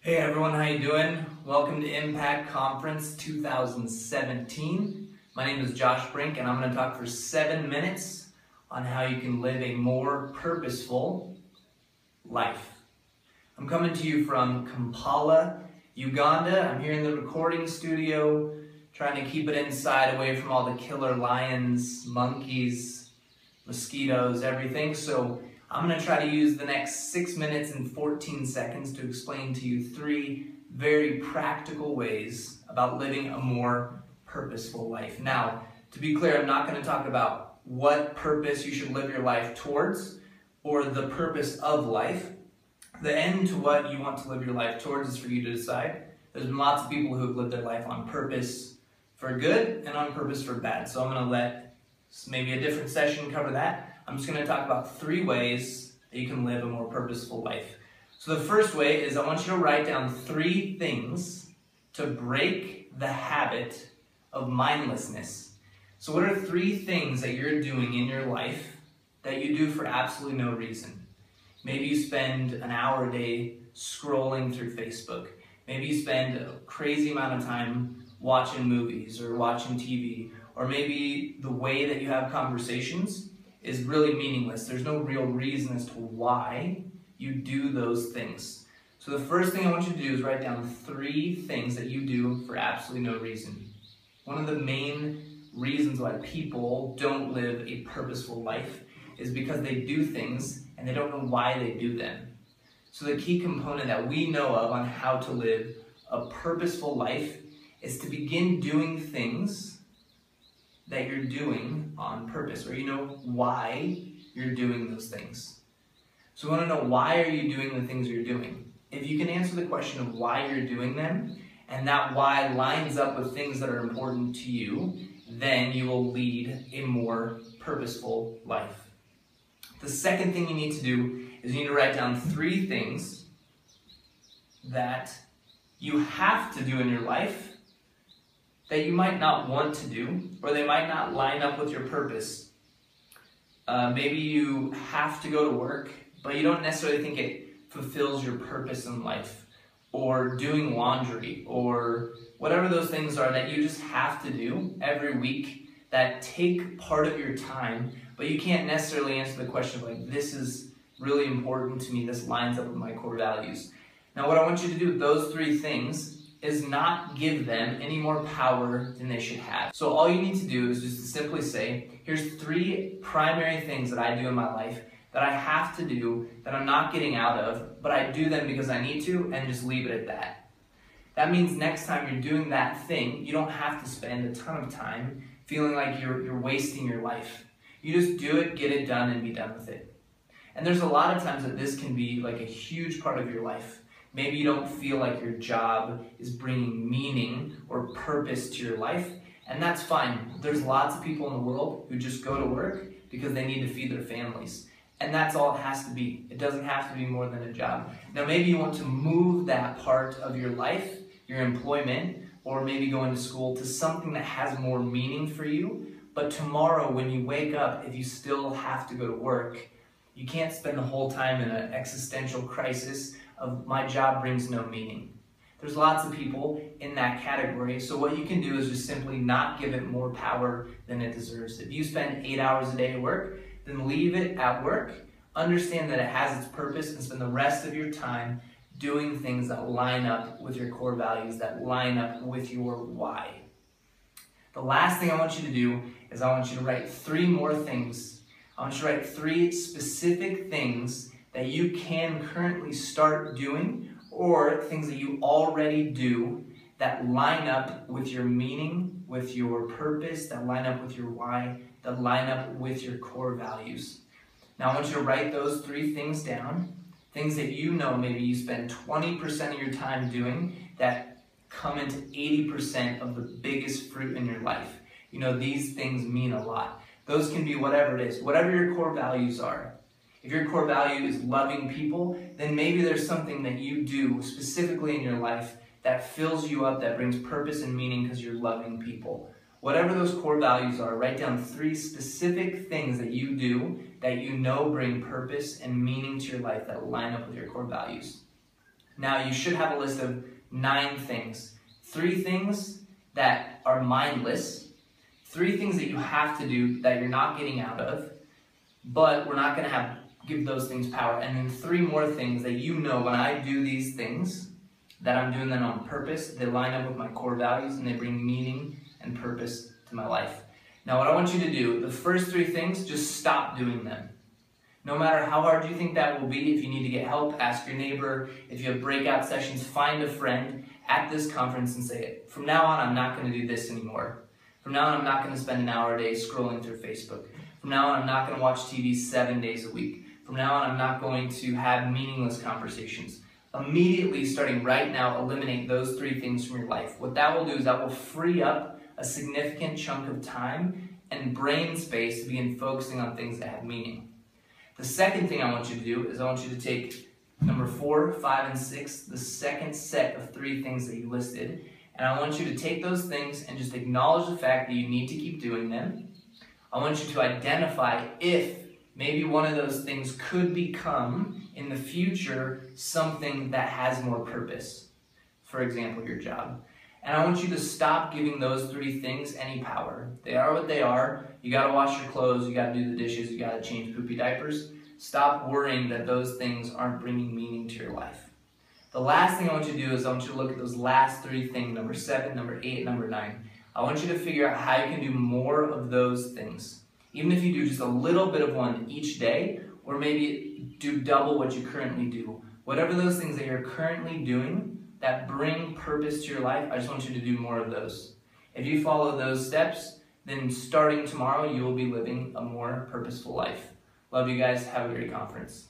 Hey everyone, how you doing? Welcome to Impact Conference 2017. My name is Josh Brink and I'm going to talk for 7 minutes on how you can live a more purposeful life. I'm coming to you from Kampala, Uganda. I'm here in the recording studio, trying to keep it inside away from all the killer lions, monkeys, mosquitoes, everything. So I'm going to try to use the next 6 minutes and 14 seconds to explain to you 3 very practical ways about living a more purposeful life. Now, to be clear, I'm not going to talk about what purpose you should live your life towards or the purpose of life. The end to what you want to live your life towards is for you to decide. There's been lots of people who have lived their life on purpose for good and on purpose for bad. So I'm going to let maybe a different session cover that. I'm just going to talk about 3 ways that you can live a more purposeful life. So the first way is I want you to write down 3 things to break the habit of mindlessness. So what are 3 things that you're doing in your life that you do for absolutely no reason? Maybe you spend an hour a day scrolling through Facebook. Maybe you spend a crazy amount of time watching movies or watching TV. Or maybe the way that you have conversations is really meaningless. There's no real reason as to why you do those things. So the first thing I want you to do is write down 3 things that you do for absolutely no reason. One of the main reasons why people don't live a purposeful life is because they do things and they don't know why they do them. So the key component that we know of on how to live a purposeful life is to begin doing things that you're doing on purpose, or you know why you're doing those things. So we want to know, why are you doing the things you're doing? If you can answer the question of why you're doing them, and that why lines up with things that are important to you, then you will lead a more purposeful life. The second thing you need to do is you need to write down 3 things that you have to do in your life that you might not want to do, or they might not line up with your purpose. Maybe you have to go to work, but you don't necessarily think it fulfills your purpose in life, or doing laundry, or whatever those things are that you just have to do every week that take part of your time, but you can't necessarily answer the question of like, this is really important to me, this lines up with my core values. Now what I want you to do with those 3 things is not give them any more power than they should have. So all you need to do is just to simply say, here's 3 primary things that I do in my life that I have to do, that I'm not getting out of, but I do them because I need to, and just leave it at that. That means next time you're doing that thing, you don't have to spend a ton of time feeling like you're wasting your life. You just do it, get it done, and be done with it. And there's a lot of times that this can be like a huge part of your life. Maybe you don't feel like your job is bringing meaning or purpose to your life, and that's fine. There's lots of people in the world who just go to work because they need to feed their families, and that's all it has to be. It doesn't have to be more than a job. Now maybe you want to move that part of your life, your employment, or maybe going to school, to something that has more meaning for you, but tomorrow when you wake up, if you still have to go to work, you can't spend the whole time in an existential crisis of my job brings no meaning. There's lots of people in that category, so what you can do is just simply not give it more power than it deserves. If you spend 8 hours a day at work, then leave it at work, understand that it has its purpose, and spend the rest of your time doing things that line up with your core values, that line up with your why. The last thing I want you to do is I want you to write 3 more things. I want you to write 3 specific things that you can currently start doing, or things that you already do that line up with your meaning, with your purpose, that line up with your why, that line up with your core values. Now I want you to write those 3 things down, things that you know maybe you spend 20% of your time doing that come into 80% of the biggest fruit in your life. You know, these things mean a lot. Those can be whatever it is, whatever your core values are. If your core value is loving people, then maybe there's something that you do specifically in your life that fills you up, that brings purpose and meaning because you're loving people. Whatever those core values are, write down 3 specific things that you do that you know bring purpose and meaning to your life that line up with your core values. Now you should have a list of 9 things. 3 things that are mindless, 3 things that you have to do that you're not getting out of, but we're not going to give those things power. And then 3 more things that you know when I do these things, that I'm doing them on purpose, they line up with my core values and they bring meaning and purpose to my life. Now what I want you to do, the first 3 things, just stop doing them. No matter how hard you think that will be, if you need to get help, ask your neighbor. If you have breakout sessions, find a friend at this conference and say, from now on, I'm not going to do this anymore. From now on, I'm not going to spend an hour a day scrolling through Facebook. From now on, I'm not going to watch TV 7 days a week. From now on, I'm not going to have meaningless conversations. Immediately, starting right now, eliminate those 3 things from your life. What that will do is that will free up a significant chunk of time and brain space to begin focusing on things that have meaning. The second thing I want you to do is I want you to take number 4, 5, and 6, the second set of 3 things that you listed, and I want you to take those things and just acknowledge the fact that you need to keep doing them. I want you to identify if maybe one of those things could become, in the future, something that has more purpose. For example, your job. And I want you to stop giving those 3 things any power. They are what they are. You got to wash your clothes, you got to do the dishes, you got to change poopy diapers. Stop worrying that those things aren't bringing meaning to your life. The last thing I want you to do is I want you to look at those last 3 things, number 7, number 8, and number 9. I want you to figure out how you can do more of those things. Even if you do just a little bit of one each day, or maybe do double what you currently do. Whatever those things that you're currently doing that bring purpose to your life, I just want you to do more of those. If you follow those steps, then starting tomorrow, you will be living a more purposeful life. Love you guys. Have a great conference.